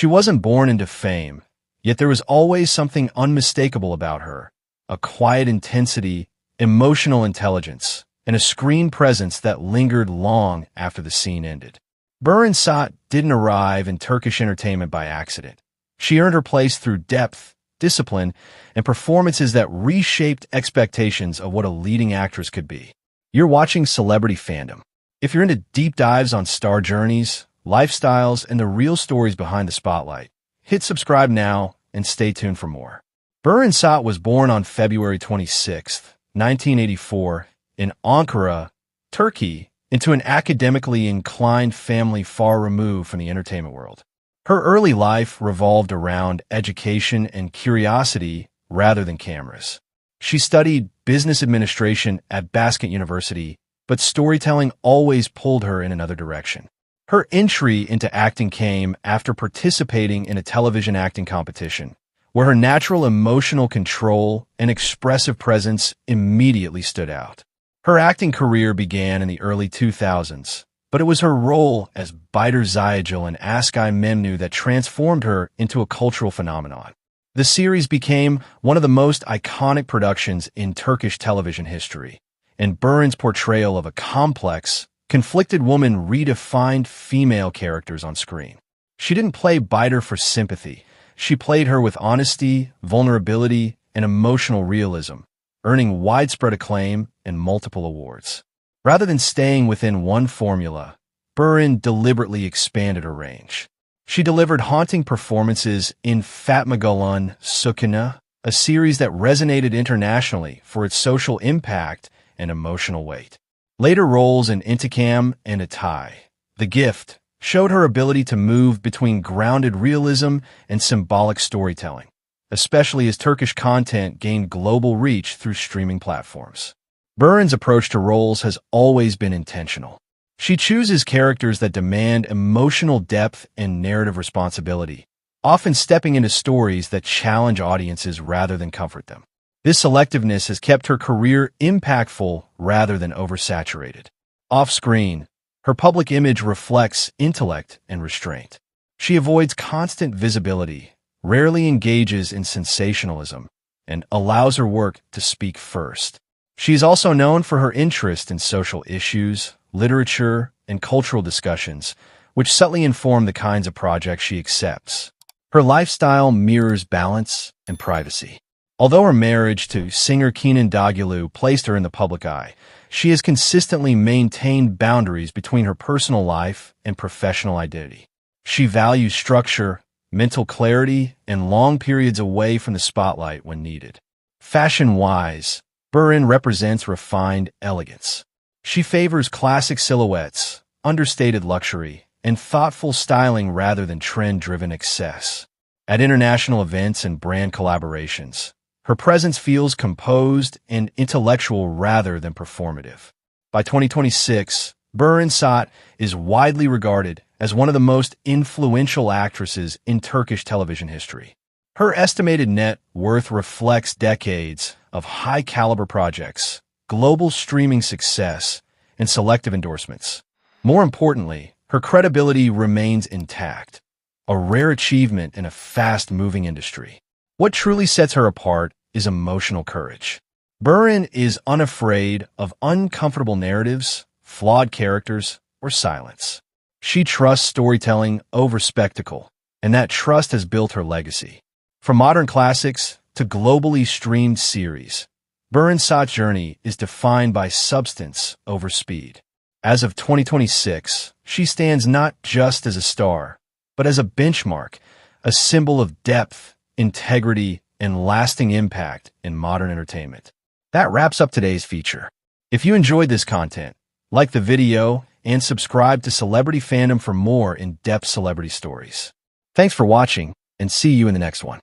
She wasn't born into fame, yet there was always something unmistakable about her, a quiet intensity, emotional intelligence, and a screen presence that lingered long after the scene ended. Beren Saat didn't arrive in Turkish entertainment by accident. She earned her place through depth, discipline, and performances that reshaped expectations of what a leading actress could be. You're watching Celebrity Fandom. If you're into deep dives on star journeys, lifestyles, and the real stories behind the spotlight, hit subscribe now and stay tuned for more. Beren Saat was born on February 26, 1984, in Ankara, Turkey, into an academically inclined family far removed from the entertainment world. Her early life revolved around education and curiosity rather than cameras. She studied business administration at Basket University, but storytelling always pulled her in another direction. Her entry into acting came after participating in a television acting competition, where her natural emotional control and expressive presence immediately stood out. Her acting career began in the early 2000s, but it was her role as Biter Ziyagil in Aşk-ı Memnu that transformed her into a cultural phenomenon. The series became one of the most iconic productions in Turkish television history, and Beren's portrayal of a complex, conflicted woman redefined female characters on screen. She didn't play Biter for sympathy. She played her with honesty, vulnerability, and emotional realism, earning widespread acclaim and multiple awards. Rather than staying within one formula, Beren deliberately expanded her range. She delivered haunting performances in Fatma Gül'ün Sükûn'u, a series that resonated internationally for its social impact and emotional weight. Later roles in Intikam and Atay, The Gift, showed her ability to move between grounded realism and symbolic storytelling, especially as Turkish content gained global reach through streaming platforms. Beren's approach to roles has always been intentional. She chooses characters that demand emotional depth and narrative responsibility, often stepping into stories that challenge audiences rather than comfort them. This selectiveness has kept her career impactful rather than oversaturated. Off-screen, her public image reflects intellect and restraint. She avoids constant visibility, rarely engages in sensationalism, and allows her work to speak first. She is also known for her interest in social issues, literature, and cultural discussions, which subtly inform the kinds of projects she accepts. Her lifestyle mirrors balance and privacy. Although her marriage to singer Kenan Doğulu placed her in the public eye, she has consistently maintained boundaries between her personal life and professional identity. She values structure, mental clarity, and long periods away from the spotlight when needed. Fashion-wise, Beren represents refined elegance. She favors classic silhouettes, understated luxury, and thoughtful styling rather than trend-driven excess. At international events and brand collaborations, her presence feels composed and intellectual rather than performative. By 2026, Beren Saat is widely regarded as one of the most influential actresses in Turkish television history. Her estimated net worth reflects decades of high-caliber projects, global streaming success, and selective endorsements. More importantly, her credibility remains intact, a rare achievement in a fast-moving industry. What truly sets her apart is emotional courage. Beren is unafraid of uncomfortable narratives, flawed characters, or silence. She trusts storytelling over spectacle, and that trust has built her legacy. From modern classics to globally streamed series, Beren Saat's journey is defined by substance over speed. As of 2026, she stands not just as a star, but as a benchmark, a symbol of depth, integrity, and lasting impact in modern entertainment. That wraps up today's feature. If you enjoyed this content, like the video and subscribe to Celebrity Fandom for more in-depth celebrity stories. Thanks for watching, and see you in the next one.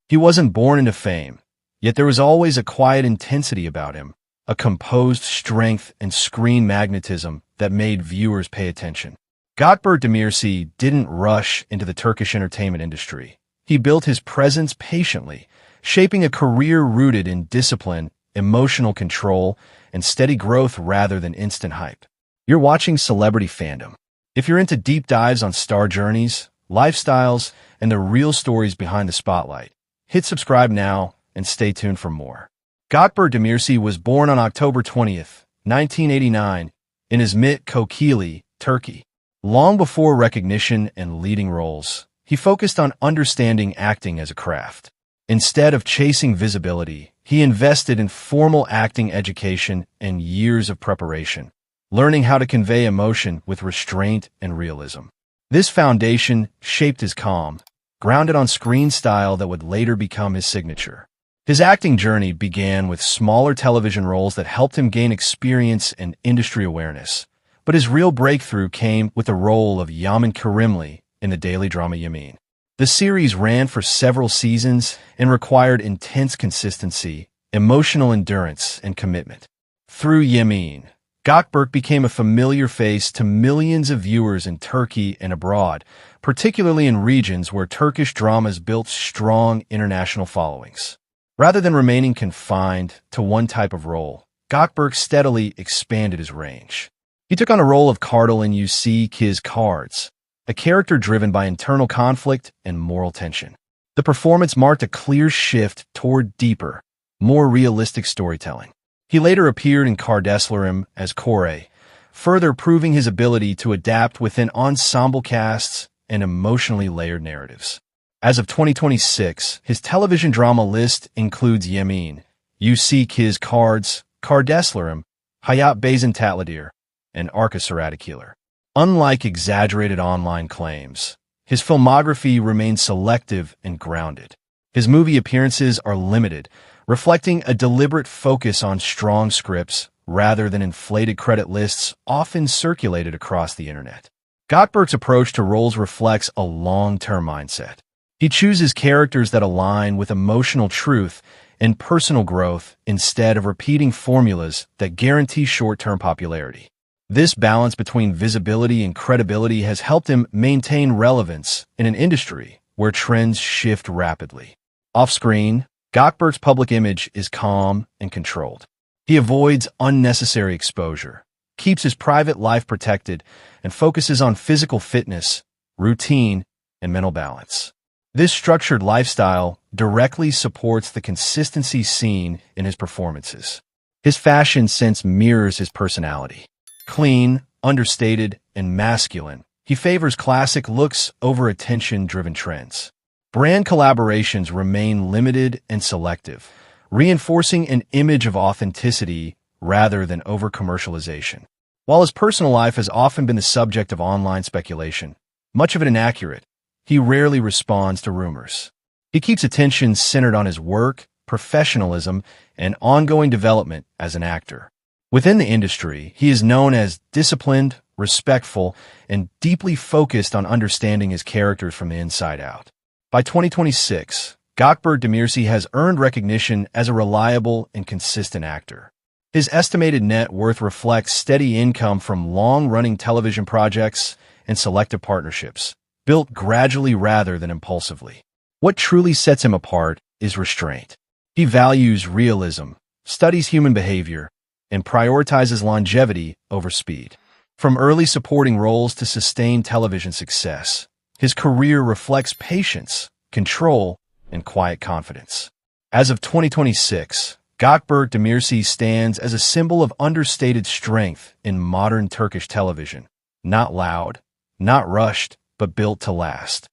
He wasn't born into fame, yet there was always a quiet intensity about him, a composed strength and screen magnetism that made viewers pay attention. Gökberk Demirci didn't rush into the Turkish entertainment industry. He built his presence patiently, shaping a career rooted in discipline, emotional control, and steady growth rather than instant hype. You're watching Celebrity Fandom. If you're into deep dives on star journeys, lifestyles, and the real stories behind the spotlight, hit subscribe now and stay tuned for more. Gökberk Demirci was born on October 20th, 1989, in Izmit, Kocaeli, Turkey. Long before recognition and leading roles, he focused on understanding acting as a craft. Instead of chasing visibility, he invested in formal acting education and years of preparation, learning how to convey emotion with restraint and realism. This foundation shaped his calm, grounded-on-screen style that would later become his signature. His acting journey began with smaller television roles that helped him gain experience and industry awareness. But his real breakthrough came with the role of Yemin in the daily drama Yemin. The series ran for several seasons and required intense consistency, emotional endurance, and commitment. Through Yemin, Gökberk became a familiar face to millions of viewers in Turkey and abroad, particularly in regions where Turkish dramas built strong international followings. Rather than remaining confined to one type of role, Gökberk steadily expanded his range. He took on a role of Kartal in You See Kiz Cards, a character driven by internal conflict and moral tension. The performance marked a clear shift toward deeper, more realistic storytelling. He later appeared in Kardeşlerim as Kore, further proving his ability to adapt within ensemble casts and emotionally layered narratives. As of 2026, his television drama list includes Yemin, You See Kiz Cards, Kardeşlerim, Hayat Bazen Tatlıdır, and Arka Killer. Unlike exaggerated online claims, his filmography remains selective and grounded. His movie appearances are limited, reflecting a deliberate focus on strong scripts rather than inflated credit lists often circulated across the internet. Gökberk's approach to roles reflects a long-term mindset. He chooses characters that align with emotional truth and personal growth instead of repeating formulas that guarantee short-term popularity. This balance between visibility and credibility has helped him maintain relevance in an industry where trends shift rapidly. Off-screen, Gökberk's public image is calm and controlled. He avoids unnecessary exposure, keeps his private life protected, and focuses on physical fitness, routine, and mental balance. This structured lifestyle directly supports the consistency seen in his performances. His fashion sense mirrors his personality. Clean, understated, and masculine, he favors classic looks over attention-driven trends. Brand collaborations remain limited and selective, reinforcing an image of authenticity rather than over-commercialization. While his personal life has often been the subject of online speculation, much of it inaccurate, he rarely responds to rumors. He keeps attention centered on his work, professionalism, and ongoing development as an actor. Within the industry, he is known as disciplined, respectful, and deeply focused on understanding his characters from the inside out. By 2026, Gökberk Demirci has earned recognition as a reliable and consistent actor. His estimated net worth reflects steady income from long-running television projects and selective partnerships, built gradually rather than impulsively. What truly sets him apart is restraint. He values realism, studies human behavior, and prioritizes longevity over speed. From early supporting roles to sustained television success, his career reflects patience, control, and quiet confidence. As of 2026, Gökberk Demirci stands as a symbol of understated strength in modern Turkish television. Not loud, not rushed, but built to last.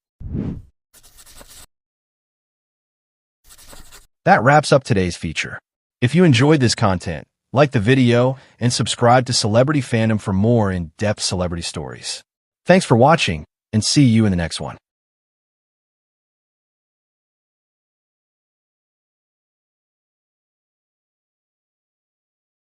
That wraps up today's feature. If you enjoyed this content, like the video and subscribe to Celebrity Fandom for more in-depth celebrity stories. Thanks for watching, and see you in the next one.